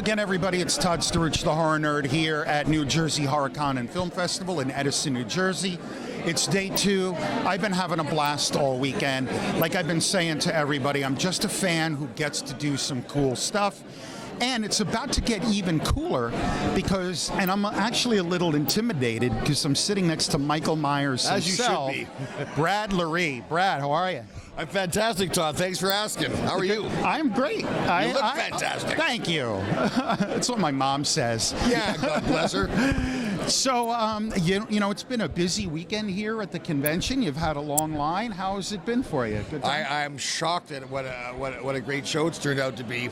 again, everybody. It's Todd Sturridge, the Horror Nerd, here at New Jersey HorrorCon and Film Festival in Edison, New Jersey. It's day 2. I've been having a blast all weekend. Like I've been saying to everybody, I'm just a fan who gets to do some cool stuff. And it's about to get even cooler because, and I'm actually a little intimidated because I'm sitting next to Michael Myers himself. As you should be. Brad Loree. Brad, how are you? I'm fantastic, Todd. Thanks for asking. How are you? I'm great. You look fantastic. Thank you. That's what my mom says. Yeah, God bless her. So, you know, it's been a busy weekend here at the convention. You've had a long line. How has it been for you? Good time? I'm shocked at what a great show it's turned out to be.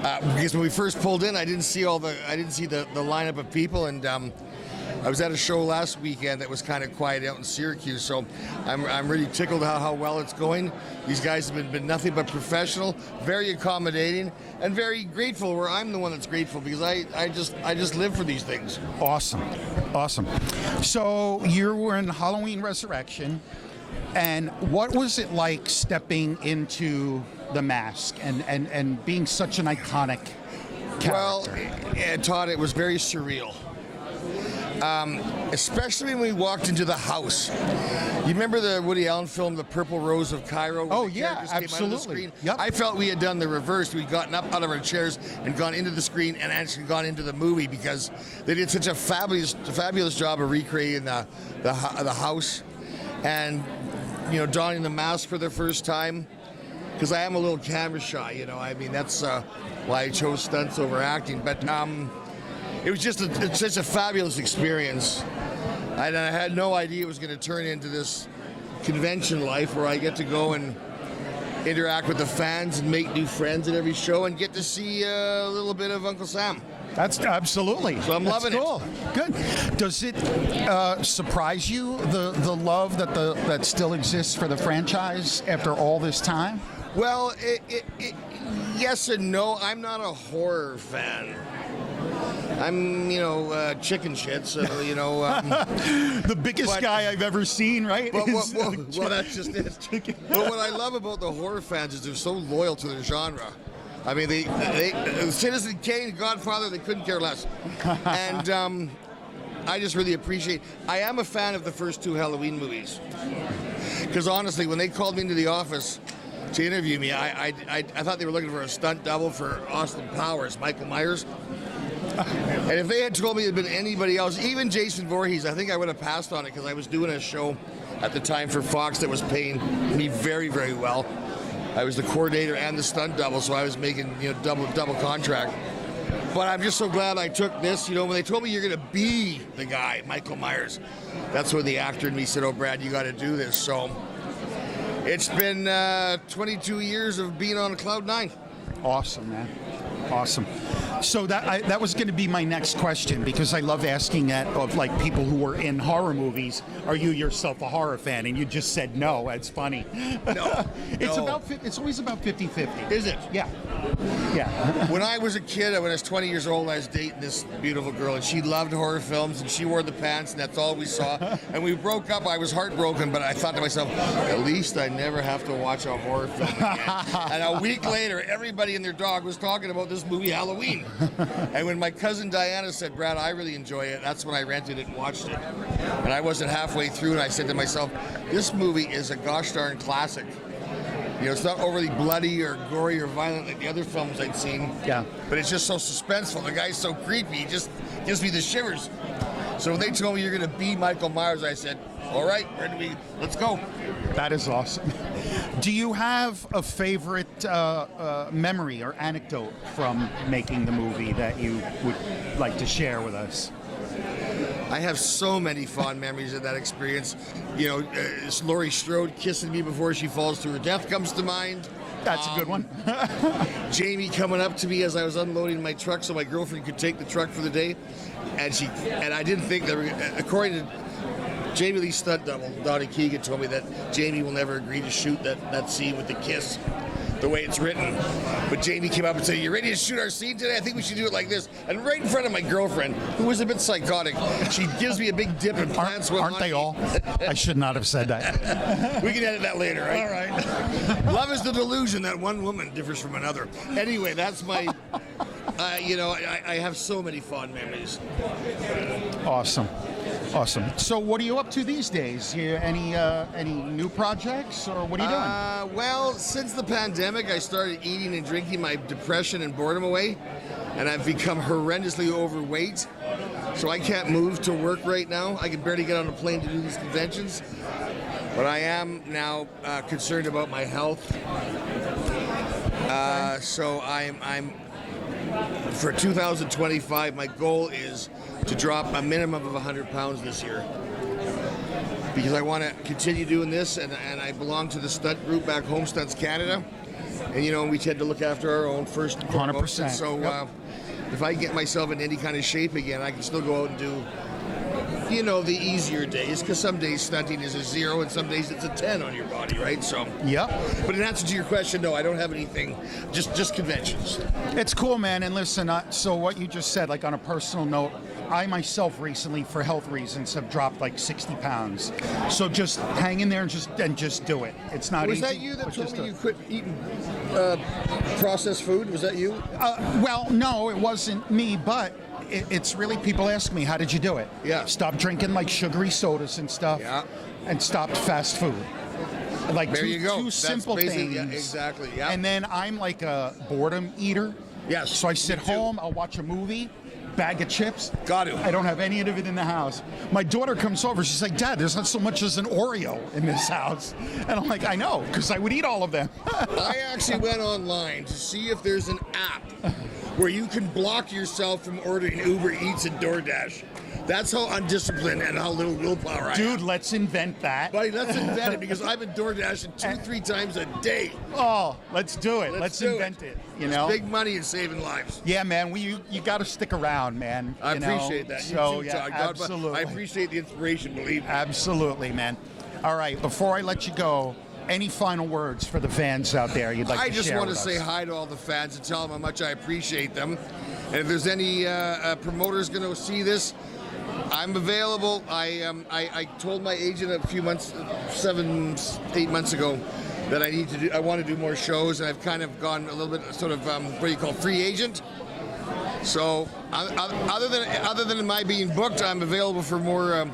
Because when we first pulled in, I didn't see the lineup of people, and I was at a show last weekend that was kind of quiet out in Syracuse. So I'm really tickled how well it's going. These guys have been nothing but professional, very accommodating, and very grateful. Where I'm the one that's grateful because I just live for these things. Awesome. So you were in Halloween Resurrection, and what was it like stepping into the mask and being such an iconic character? Well, Todd, it was very surreal. Especially when we walked into the house. You remember the Woody Allen film, The Purple Rose of Cairo? Oh, yeah, absolutely. Yep. I felt we had done the reverse. We'd gotten up out of our chairs and gone into the screen and actually gone into the movie because they did such a fabulous job of recreating the house and, you know, donning the mask for the first time. Because I am a little camera shy, you know. I mean, that's why I chose stunts over acting. But it was just such a fabulous experience. I had no idea it was going to turn into this convention life where I get to go and interact with the fans and make new friends at every show and get to see a little bit of Uncle Sam. That's absolutely. So I'm loving cool. it. Good. Does it surprise you the love that still exists for the franchise after all this time? Well, yes and no. I'm not a horror fan. I'm, you know, chicken shit, so, you know. The biggest guy I've ever seen, right? Well, that's just it. But what I love about the horror fans is they're so loyal to their genre. I mean, they Citizen Kane, Godfather, they couldn't care less. And I just really appreciate. I am a fan of the first 2 Halloween movies. Because honestly, when they called me into the office to interview me, I thought they were looking for a stunt double for Austin Powers, Michael Myers. And if they had told me it had been anybody else, even Jason Voorhees, I think I would have passed on it because I was doing a show at the time for Fox that was paying me very, very well. I was the coordinator and the stunt double, so I was making, you know, double contract. But I'm just so glad I took this. You know, when they told me you're going to be the guy, Michael Myers, that's when the actor in me said, "Oh, Brad, you got to do this." So it's been 22 years of being on cloud 9. Awesome, man. Awesome. So that was going to be my next question because I love asking that of like people who are in horror movies. Are you yourself a horror fan? And you just said no. That's funny. No. It's always about 50-50. Is it? Yeah. When I was a kid, when I was 20 years old, I was dating this beautiful girl, and she loved horror films, and she wore the pants, and that's all we saw. And we broke up. I was heartbroken, but I thought to myself, at least I never have to watch a horror film again. And a week later, everybody and their dog was talking about this movie, Halloween. And when my cousin Diana said, "Brad, I really enjoy it," that's when I rented it and watched it. And I wasn't halfway through, and I said to myself, this movie is a gosh darn classic. You know, it's not overly bloody or gory or violent like the other films I'd seen. Yeah. But it's just so suspenseful. The guy's so creepy. He just gives me the shivers. So when they told me you're going to be Michael Myers, I said, all right, let's go. That is awesome. Do you have a favorite memory or anecdote from making the movie that you would like to share with us? I have so many fond memories of that experience. You know, Laurie Strode kissing me before she falls to her death comes to mind. That's a good one. Jamie coming up to me as I was unloading my truck so my girlfriend could take the truck for the day. And I didn't think that, according to Jamie Lee's stunt double, Donnie Keegan, told me that Jamie will never agree to shoot that scene with the kiss the way it's written. But Jamie came up and said, "You ready to shoot our scene today? I think we should do it like this." And right in front of my girlfriend, who was a bit psychotic, she gives me a big dip and plants one. Aren't they all? I should not have said that. We can edit that later, right? All right. Love is the delusion that one woman differs from another. Anyway, that's my I have so many fond memories. Awesome. So what are you up to these days? Any new projects, or what are you doing? Well, since the pandemic, I started eating and drinking my depression and boredom away, and I've become horrendously overweight. So I can't move to work right now. I can barely get on a plane to do these conventions. But I am now concerned about my health. So I'm for 2025, my goal is to drop a minimum of 100 pounds this year. Because I want to continue doing this, and I belong to the stunt group back home, Stunts Canada. And we tend to look after our own first and foremost. 100%. So if I get myself in any kind of shape again, I can still go out and do the easier days, because some days stunting is a 0 and some days it's a 10 on your body, right? So, yep. But in answer to your question, no, I don't have anything, just conventions. It's cool, man. And listen, so what you just said, like on a personal note, I myself recently, for health reasons, have dropped like 60 pounds. So just hang in there and just do it. It's not easy. Was that you that told me you quit eating processed food? Was that you? Well, no, it wasn't me, but it's really, people ask me, how did you do it? Yeah. Stop drinking like sugary sodas and stuff. Yeah. And stopped fast food. Like there two, you go. two simple things. Yeah, exactly. Yeah. And then I'm like a boredom eater. Yes. So I sit home, I'll watch a movie, bag of chips. Got to. I don't have any of it in the house. My daughter comes over, she's like, Dad, there's not so much as an Oreo in this house. And I'm like, I know, because I would eat all of them. I actually went online to see if there's an app where you can block yourself from ordering Uber Eats and DoorDash. That's how undisciplined and how little willpower I have. Dude, let's invent that. Buddy, let's invent it, because I've been DoorDashing 2-3 times a day. Oh, let's do it. Let's do invent it. It's big money and saving lives. Yeah, man. You got to stick around, man. I appreciate that. So, you too, Todd. absolutely. I appreciate the inspiration, believe me. Absolutely, man. All right, before I let you go, any final words for the fans out there you'd like to share? I just want to with say us? hi to all the fans and tell them how much I appreciate them. And if there's any promoters going to see this, I'm available. I told my agent a few months, 7-8 months ago, that I want to do more shows, and I've kind of gone a little bit sort of what do you call, free agent. So other than my being booked, I'm available for more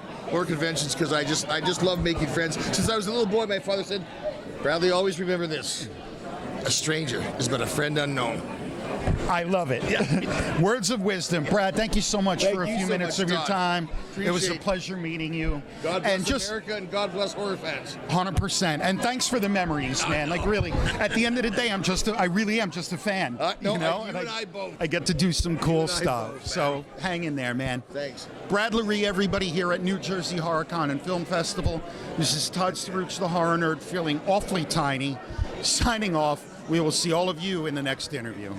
conventions, because I just love making friends. Since I was a little boy, my father said, Bradley, always remember this: a stranger is but a friend unknown. I love it. Yeah. Words of wisdom. Brad, thank you so much for a few minutes of your time. It was a pleasure meeting you. God bless America, and God bless horror fans. 100%. And thanks for the memories, man. Like, really, at the end of the day, I really am just a fan. You and I both. I get to do some cool stuff. Both, so hang in there, man. Thanks. Brad Loree, everybody here at New Jersey HorrorCon and Film Festival. This is Todd Staruch, the horror nerd, feeling awfully tiny. Signing off. We will see all of you in the next interview.